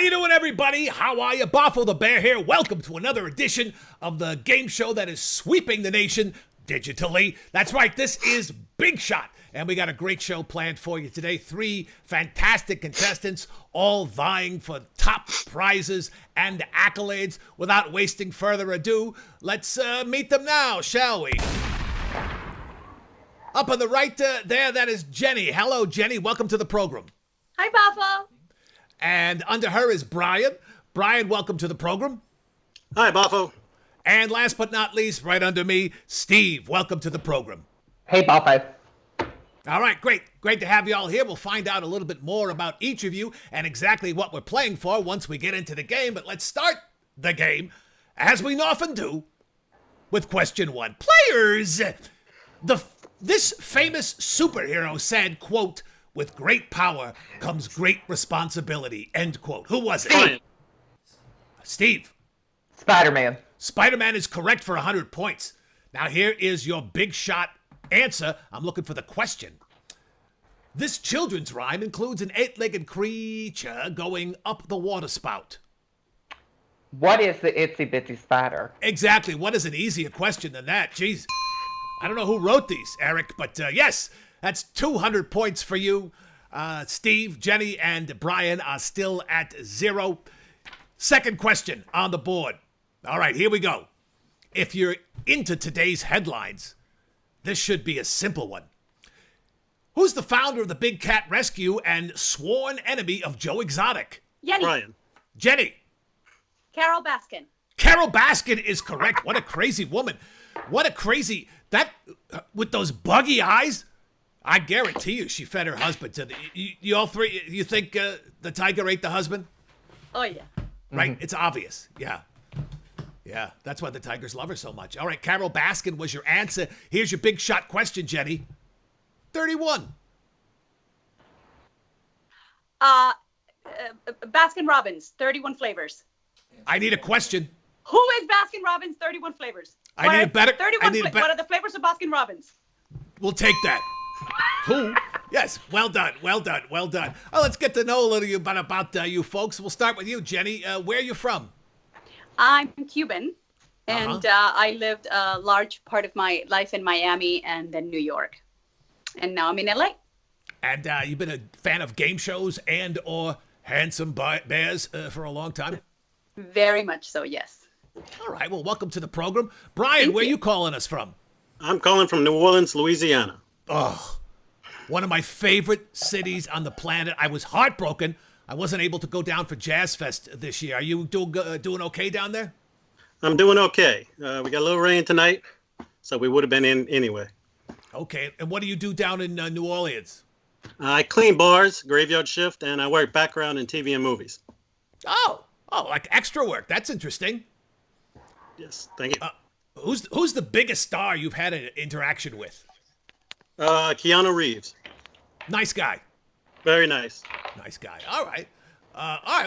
you doing, everybody? How are you? Boffo the Bear here. Welcome to another edition of the game show that is sweeping the nation digitally. That's right, this is Big Shot, and we got a great show planned for you today. 3 fantastic contestants, all vying for top prizes and accolades. Without wasting further ado, let's meet them now, shall we? Up on the right there, that is Jenny. Hello, Jenny. Welcome to the program. Hi, Boffo. And under her is Brian. Brian, welcome to the program. Hi, Boffo. And last but not least, right under me, Steve. Welcome to the program. Hey, Boffo. All right, great. Great to have you all here. We'll find out a little bit more about each of you and exactly what we're playing for once we get into the game. But let's start the game, as we often do, with question 1. Players! This famous superhero said, quote, "With great power comes great responsibility," end quote. Who was it? Brian. Steve. Spider-Man. Spider-Man is correct for 100 points. Now here is your big shot answer. I'm looking for the question. This children's rhyme includes an 8-legged creature going up the water spout. What is the itsy bitsy spider? Exactly. What is an easier question than that? Jeez. I don't know who wrote these, Eric, but yes, that's 200 points for you. Steve, Jenny, and Brian are still at 0. Second question on the board. All right, here we go. If you're into today's headlines, this should be a simple one. Who's the founder of the Big Cat Rescue and sworn enemy of Joe Exotic? Yenny. Brian. Jenny. Carol Baskin. Carol Baskin is correct. What a crazy woman. What a crazy... That, with those buggy eyes, I guarantee you she fed her husband to the... You all three, you think the tiger ate the husband? Oh, yeah. Right? It's obvious. Yeah. Yeah, that's why the tigers love her so much. All right, Carol Baskin was your answer. Here's your big shot question, Jenny. 31. Baskin Robbins, 31 flavors. I need a question. Who is Baskin Robbins, 31 flavors? I need a better... 31 What are the flavors of Baskin Robbins? We'll take that. Who? Yes, well done, well done, well done. Oh, let's get to know a little bit about you folks. We'll start with you, Jenny. Where are you from? I'm Cuban, and I lived a large part of my life in Miami and then New York. And now I'm in LA. And you've been a fan of game shows and or handsome bears for a long time? Very much so, yes. All right, well, welcome to the program. Brian, where are you calling us from? I'm calling from New Orleans, Louisiana. Oh, one of my favorite cities on the planet. I was heartbroken I wasn't able to go down for Jazz Fest this year. Are you doing okay down there? I'm doing okay. We got a little rain tonight, so we would have been in anyway. Okay, and what do you do down in New Orleans? I clean bars, graveyard shift, and I work background in TV and movies. Oh, like extra work. That's interesting. Yes, thank you. Who's the biggest star you've had an interaction with? Keanu Reeves. Nice guy. Very nice. Nice guy. All right.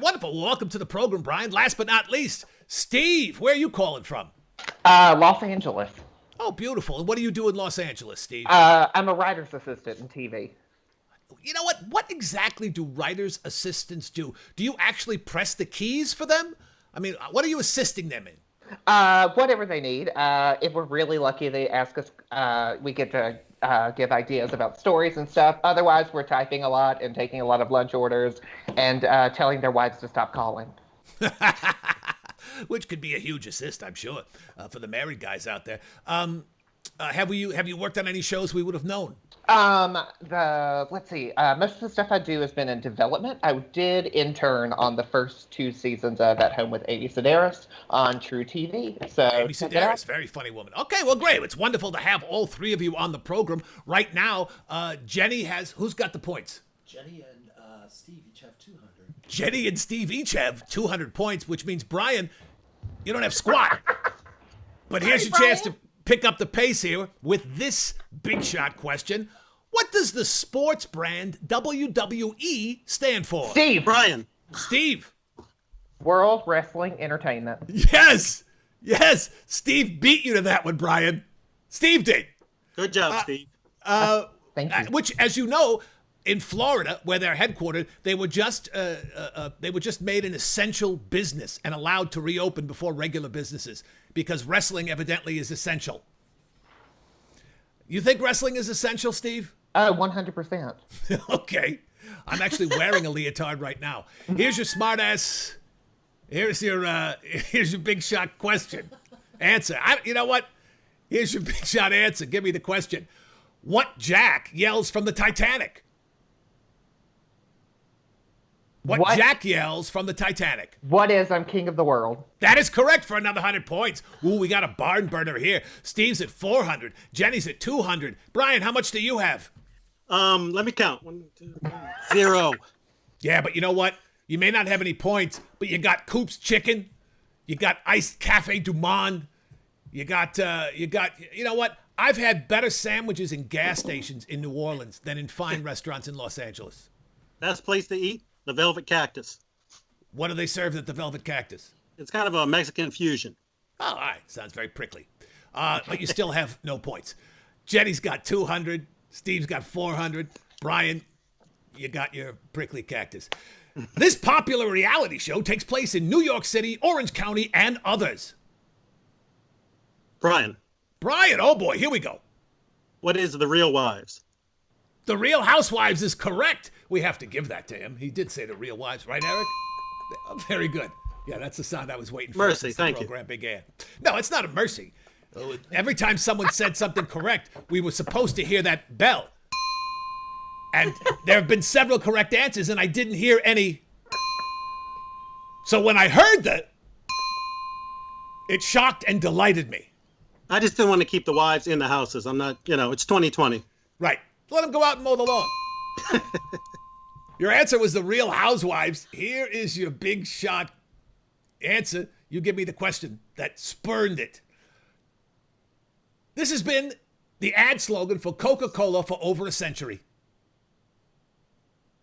Wonderful. Well, welcome to the program, Brian. Last but not least, Steve, where are you calling from? Los Angeles. Oh, beautiful. And what do you do in Los Angeles, Steve? I'm a writer's assistant in TV. You know what? What exactly do writer's assistants do? Do you actually press the keys for them? I mean, what are you assisting them in? Whatever they need. If we're really lucky, they ask us, we get to give ideas about stories and stuff. Otherwise, we're typing a lot and taking a lot of lunch orders and telling their wives to stop calling. Which could be a huge assist, I'm sure, for the married guys out there. Have you worked on any shows we would have known? Let's see. Most of the stuff I do has been in development. I did intern on the first 2 seasons of At Home with Amy Sedaris on True TV. So Amy Sedaris, very funny woman. Okay, well, great. It's wonderful to have all 3 of you on the program right now. Jenny who's got the points? Jenny and Steve each have 200. Jenny and Steve each have 200 points, which means, Brian, you don't have squat. But here's your chance to pick up the pace here with this big shot question. What does the sports brand WWE stand for? Steve. Brian. Steve. World Wrestling Entertainment. Yes. Steve beat you to that one, Brian. Steve did. Good job, Steve. Thank you. Which, as you know, in Florida, where they're headquartered, they were just made an essential business and allowed to reopen before regular businesses because wrestling evidently is essential. You think wrestling is essential, Steve? 100%. Okay. I'm actually wearing a leotard right now. Here's your smartass. Here's your big shot question. Answer. You know what? Here's your big shot answer. Give me the question. What Jack yells from the Titanic? What Jack yells from the Titanic? What is I'm king of the world? That is correct for another 100 points. Ooh, we got a barn burner here. Steve's at 400. Jenny's at 200. Brian, how much do you have? Let me count. 1, 2, 3, 0. Yeah, but you know what? You may not have any points, but you got Coop's Chicken. You got Iced Cafe Du Monde. You know what? I've had better sandwiches in gas stations in New Orleans than in fine restaurants in Los Angeles. Best place to eat? The Velvet Cactus. What do they serve at the Velvet Cactus? It's kind of a Mexican fusion. Oh, all right. Sounds very prickly. But you still have no points. Jenny's got 200. Steve's got 400. Brian, you got your prickly cactus. This popular reality show takes place in New York City, Orange County, and others. Brian, Oh boy, here we go. what is the Real Wives? The Real Housewives is correct. We have to give that to him. He did say the Real Wives, right, Eric? Very good. Yeah, that's the sound I was waiting for. Mercy, thank you. The program began. No, it's not a mercy. Every time someone said something correct, we were supposed to hear that bell. And there have been several correct answers, and I didn't hear any. So when I heard that, it shocked and delighted me. I just didn't want to keep the wives in the houses. I'm not, it's 2020. Right. Let them go out and mow the lawn. Your answer was the Real Housewives. Here is your big shot answer. You give me the question that spurned it. This has been the ad slogan for Coca-Cola for over a century.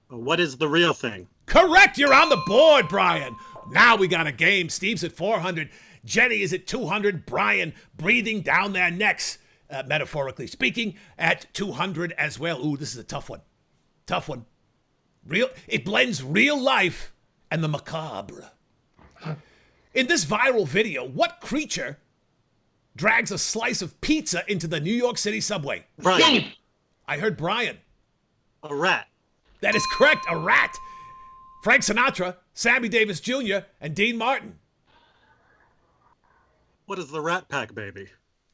What is the real thing? Correct. You're on the board, Brian. Now we got a game. Steve's at 400. Jenny is at 200. Brian breathing down their necks, metaphorically speaking, at 200 as well. Ooh, this is a tough one. Tough one. It blends real life and the macabre. In this viral video, what creature drags a slice of pizza into the New York City subway? Brian. I heard Brian. A rat. That is correct, a rat. Frank Sinatra, Sammy Davis Jr., and Dean Martin. What is the Rat Pack, baby?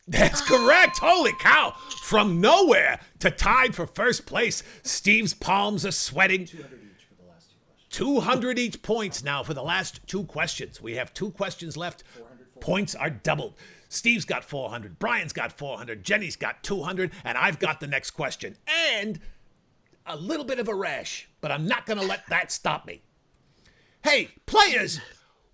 That's correct. Holy cow. From nowhere to tied for first place. Steve's palms are sweating. 200 each for the last 2 questions. 200 each points now for the last 2 questions. We have 2 questions left. Points are doubled. Steve's got 400. Brian's got 400. Jenny's got 200. And I've got the next question. And a little bit of a rash. But I'm not going to let that stop me. Hey, players.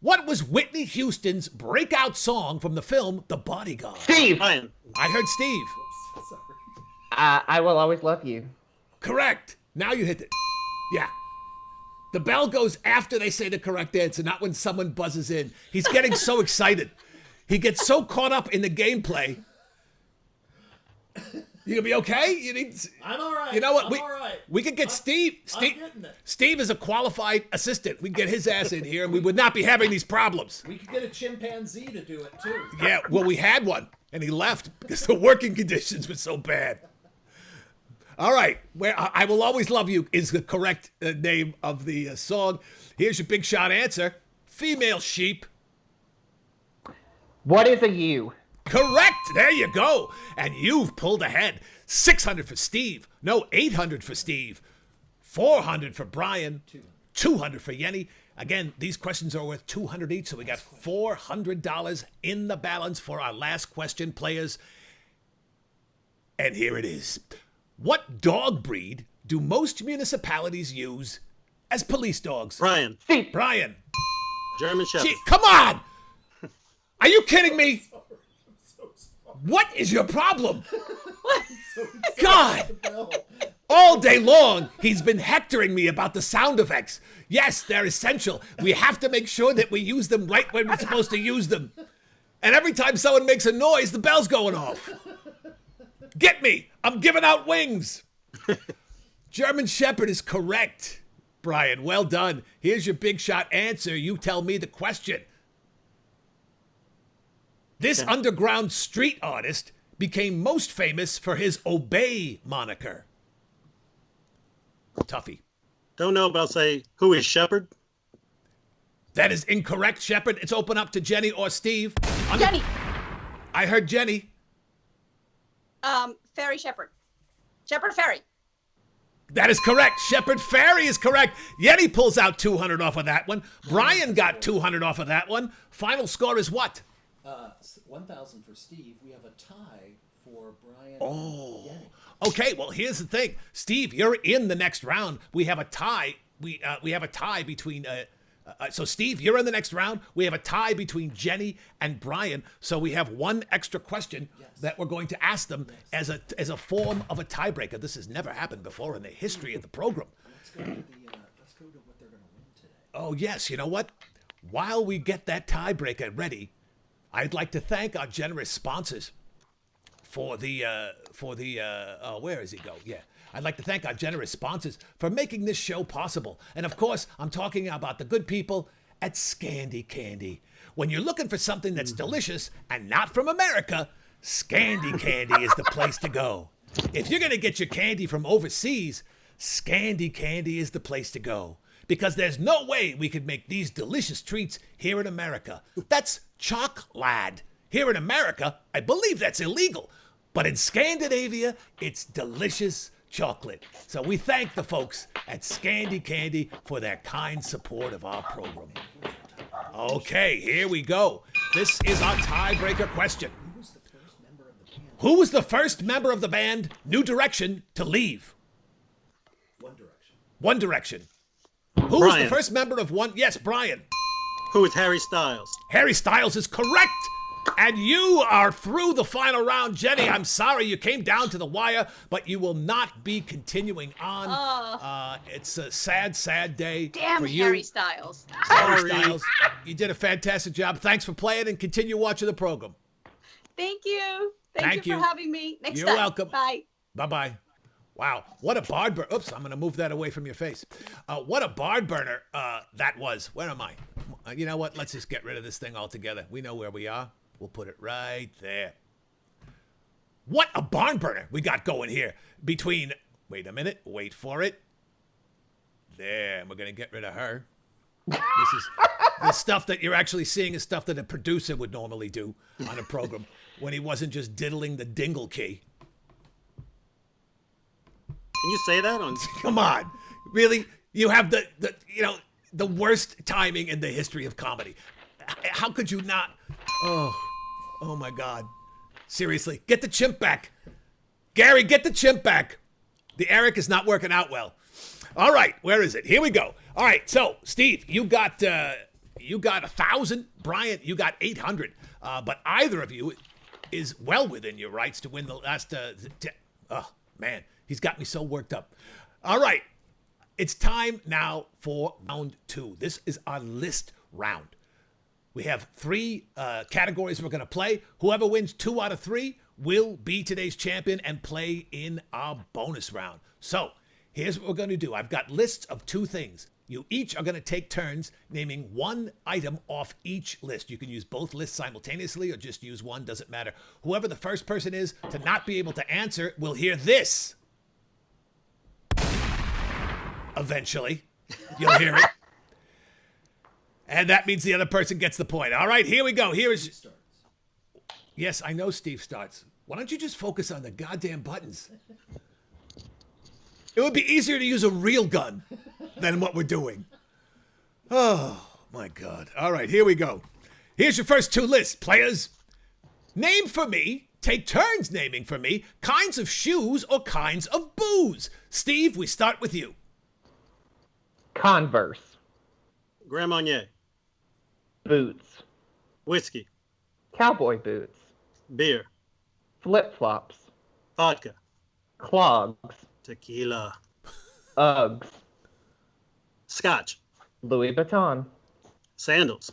What was Whitney Houston's breakout song from the film The Bodyguard? Steve! Brian. I heard Steve. Sorry. I Will Always Love You. Correct. Now you hit it. Yeah. The bell goes after they say the correct answer, not when someone buzzes in. He's getting so excited. He gets so caught up in the gameplay. You gonna be okay? You need. I'm all right. You know what? I'm all right. We could get Steve. I'm getting it. Steve is a qualified assistant. We can get his ass in here, and we would not be having these problems. We could get a chimpanzee to do it too. Yeah. Well, we had one, and he left because the working conditions were so bad. All right, where I Will Always Love You is the correct name of the song. Here's your big shot answer. Female sheep. What is a you? Correct. There you go. And you've pulled ahead. 600 for Steve. No, 800 for Steve. 400 for Brian. 200 for Yenny. Again, these questions are worth 200 each, so we got $400 in the balance for our last question, players. And here it is. What dog breed do most municipalities use as police dogs? Brian. Steve! Brian. German Shepherd. Gee, come on! Are you kidding me? What is your problem? God! All day long, he's been hectoring me about the sound effects. Yes, they're essential. We have to make sure that we use them right when we're supposed to use them. And every time someone makes a noise, the bell's going off. Get me! I'm giving out wings. German Shepherd is correct. Brian, well done. Here's your big shot answer. You tell me the question. This underground street artist became most famous for his Obey moniker. Tuffy. Don't know, but I'll say, who is Shepard? That is incorrect, Shepherd. It's open up to Jenny or Steve. Jenny. I heard Jenny. Ferry Shepherd. Shepherd Ferry. That is correct. Shepherd Ferry is correct. Jenny pulls out 200 off of that one. Brian got 200 off of that one. Final score is what? 1,000 for Steve. We have a tie for Brian. Oh. And Jenny. Okay, well, here's the thing. Steve, you're in the next round. We have a tie. We have a tie between... so, Steve, you're in the next round. We have a tie between Jenny and Brian. So we have one extra question that we're going to ask them as a form of a tiebreaker. This has never happened before in the history of the program. Let's go to what they're going to win today. Oh, yes. You know what? While we get that tiebreaker ready, I'd like to thank our generous sponsors for the where is he go? Yeah. I'd like to thank our generous sponsors for making this show possible. And of course, I'm talking about the good people at Scandi Candy. When you're looking for something that's delicious and not from America, Scandi Candy is the place to go. If you're going to get your candy from overseas, Scandi Candy is the place to go. Because there's no way we could make these delicious treats here in America. That's chocolate. Here in America, I believe that's illegal. But in Scandinavia, it's delicious chocolate. So we thank the folks at Scandi Candy for their kind support of our program. Okay, here we go. This is our tiebreaker question. Who was the first member of the band New Direction to leave? One Direction. Who was the first member of One? Yes, Brian. Who is Harry Styles? Harry Styles is correct. And you are through the final round. Jenny, I'm sorry you came down to the wire, but you will not be continuing on. It's a sad, sad day Damn for you. Harry Styles. Harry Styles, you did a fantastic job. Thanks for playing and continue watching the program. Thank you. Thank you you for having me. Next You're time. welcome. Bye. Bye-bye. Wow, what a barn burner. Oops, I'm going to move that away from your face. What a barn burner that was. Where am I? You know what? Let's just get rid of this thing altogether. We know where we are. We'll put it right there. What a barn burner we got going here between, wait a minute, wait for it. There, we're going to get rid of her. This is the stuff that you're actually seeing is stuff that a producer would normally do on a program when he wasn't just diddling the dingle key. Can you say that on? Come on. Really? You have the worst timing in the history of comedy. How could you not? Oh my God. Seriously, get the chimp back. Gary, get the chimp back. The Eric is not working out well. All right, where is it? Here we go. All right, so Steve, you got 1,000. Brian, you got 800. But either of you is well within your rights to win the last. Oh man, he's got me so worked up. All right, it's time now for round 2. This is our list round. We have 3 categories we're going to play. Whoever wins 2 out of 3 will be today's champion and play in our bonus round. So here's what we're going to do. I've got lists of 2 things. You each are going to take turns naming one item off each list. You can use both lists simultaneously or just use one, doesn't matter. Whoever the first person is to not be able to answer will hear this. Eventually, you'll hear it. And that means the other person gets the point. All right, here we go. Here is... Yes, I know Steve starts. Why don't you just focus on the goddamn buttons? It would be easier to use a real gun than what we're doing. Oh, my God. All right, here we go. Here's your first 2 lists, players. Name for me, take turns naming for me, kinds of shoes or kinds of booze. Steve, we start with you. Converse. Grand Marnier. Boots. Whiskey. Cowboy boots. Beer. Flip-flops. Vodka. Clogs. Tequila. Uggs. Scotch. Louis Vuitton. Sandals.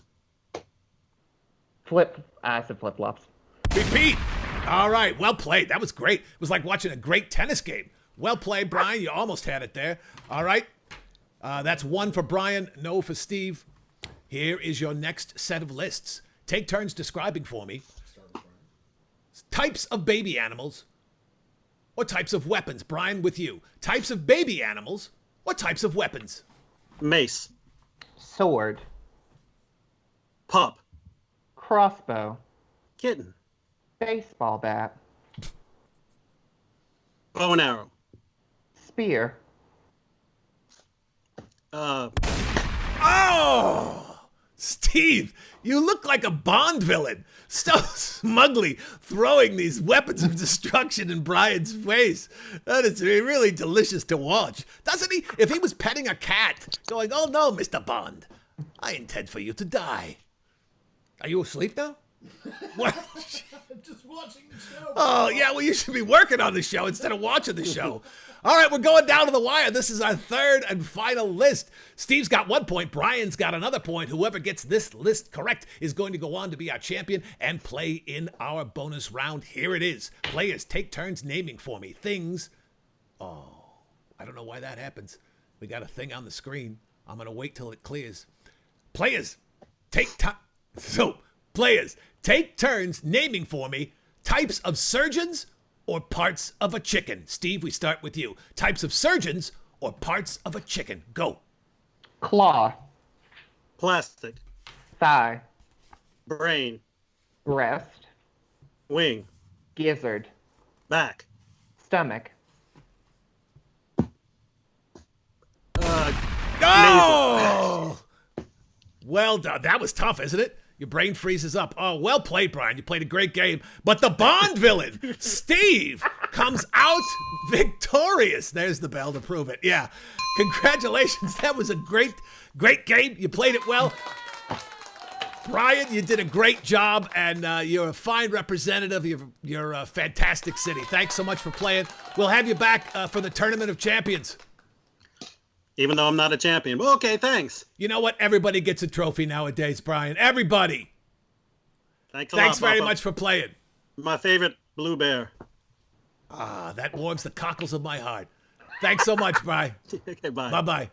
I said flip-flops. Repeat. All right, well played. That was great. It was like watching a great tennis game. Well played, Brian. You almost had it there. All right. That's 1 for Brian, no for Steve. Here is your next set of lists. Take turns describing for me types of baby animals or types of weapons. Brian, with you. Types of baby animals or types of weapons. Mace. Sword. Pup. Crossbow. Kitten. Baseball bat. Bow and arrow. Spear. Oh! Steve, you look like a Bond villain. So smugly throwing these weapons of destruction in Brian's face. That is really delicious to watch. Doesn't he? If he was petting a cat, going, "Oh no, Mr. Bond, I intend for you to die." Are you asleep now? What? I'm just watching the show. Oh, yeah, well, you should be working on the show instead of watching the show. All right, we're going down to the wire. This is our third and final list. Steve's got 1 point. Brian's got another point. Whoever gets this list correct is going to go on to be our champion and play in our bonus round. Here it is. Players, take turns naming for me things. Oh, I don't know why that happens. We got a thing on the screen. I'm going to wait till it clears. Players, take time. So, players, take turns naming for me types of surgeons or parts of a chicken. Steve, we start with you. Types of surgeons or parts of a chicken. Go. Claw. Plastic. Thigh. Brain. Breast. Wing. Gizzard. Back. Stomach. Oh! Well done. That was tough, isn't it? Your brain freezes up. Oh, well played, Brian. You played a great game. But the Bond villain, Steve, comes out victorious. There's the bell to prove it. Yeah. Congratulations. That was a great game. You played it well. Brian, you did a great job, and you're a fine representative of your fantastic city. Thanks so much for playing. We'll have you back for the Tournament of Champions. Even though I'm not a champion. Well, okay, thanks. You know what? Everybody gets a trophy nowadays, Brian. Everybody. Thanks Thanks very Boffo. much for playing. My favorite blue bear. Ah, that warms the cockles of my heart. Thanks so much, Brian. Okay, bye. Bye-bye.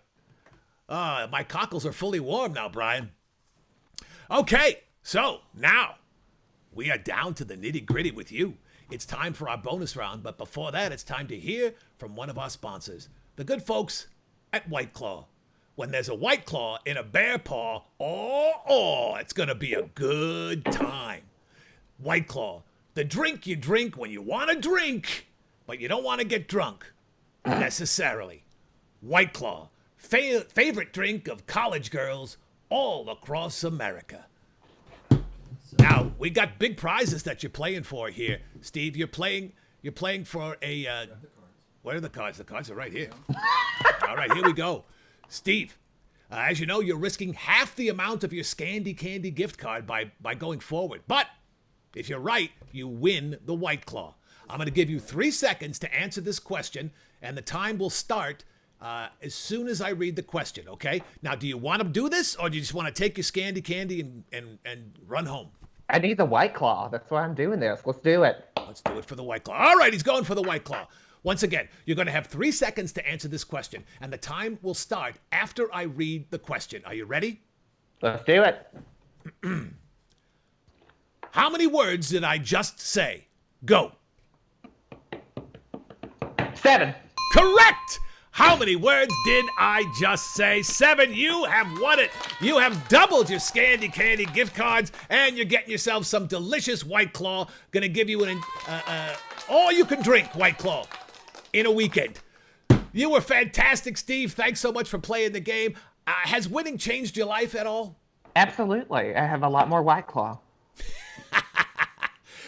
My cockles are fully warm now, Brian. Okay, so now we are down to the nitty-gritty with you. It's time for our bonus round, but before that, it's time to hear from one of our sponsors, the good folks at White Claw. When there's a White Claw in a bear paw, it's gonna be a good time. White Claw, the drink you drink when you want to drink, but you don't want to get drunk, necessarily. White Claw, favorite drink of college girls all across America. Now, we got big prizes that you're playing for here. Steve, you're playing for a... Where are the cards? The cards are right here. All right, here we go. Steve, as you know, you're risking half the amount of your Scandy Candy gift card by going forward. But if you're right, you win the White Claw. I'm going to give you 3 seconds to answer this question, and the time will start as soon as I read the question, okay? Now, do you want to do this, or do you just want to take your Scandy Candy and run home? I need the White Claw. That's why I'm doing this. Let's do it. Let's do it for the White Claw. All right, he's going for the White Claw. Once again, you're going to have 3 seconds to answer this question, and the time will start after I read the question. Are you ready? Let's do it. How many words did I just say? Go. 7. Correct! How many words did I just say? 7. You have won it. You have doubled your Scandy Candy gift cards, and you're getting yourself some delicious White Claw. Gonna give you an all-you-can-drink White Claw in a weekend. You were fantastic, Steve. Thanks so much for playing the game. Has winning changed your life at all? Absolutely. I have a lot more White Claw.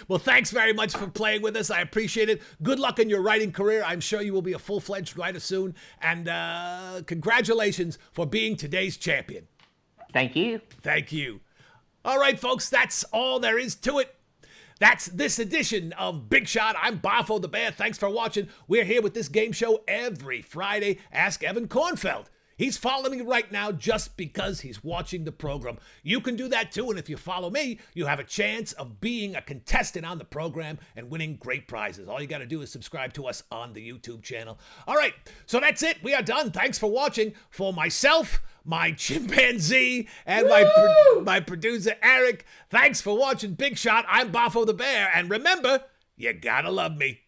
Well, thanks very much for playing with us. I appreciate it. Good luck in your writing career. I'm sure you will be a full-fledged writer soon. And congratulations for being today's champion. Thank you. Thank you. All right, folks, that's all there is to it. That's this edition of Big Shot. I'm Boffo the Bear. Thanks for watching. We're here with this game show every Friday. Ask Evan Kornfeld He's following me right now just because he's watching the program. You can do that too, and if you follow me, you have a chance of being a contestant on the program and winning great prizes. All you got to do is subscribe to us on the YouTube channel. All right, so that's it. We are done. Thanks for watching. For myself, my chimpanzee, and my producer, Eric, thanks for watching Big Shot. I'm Boffo the Bear, and remember, you gotta love me.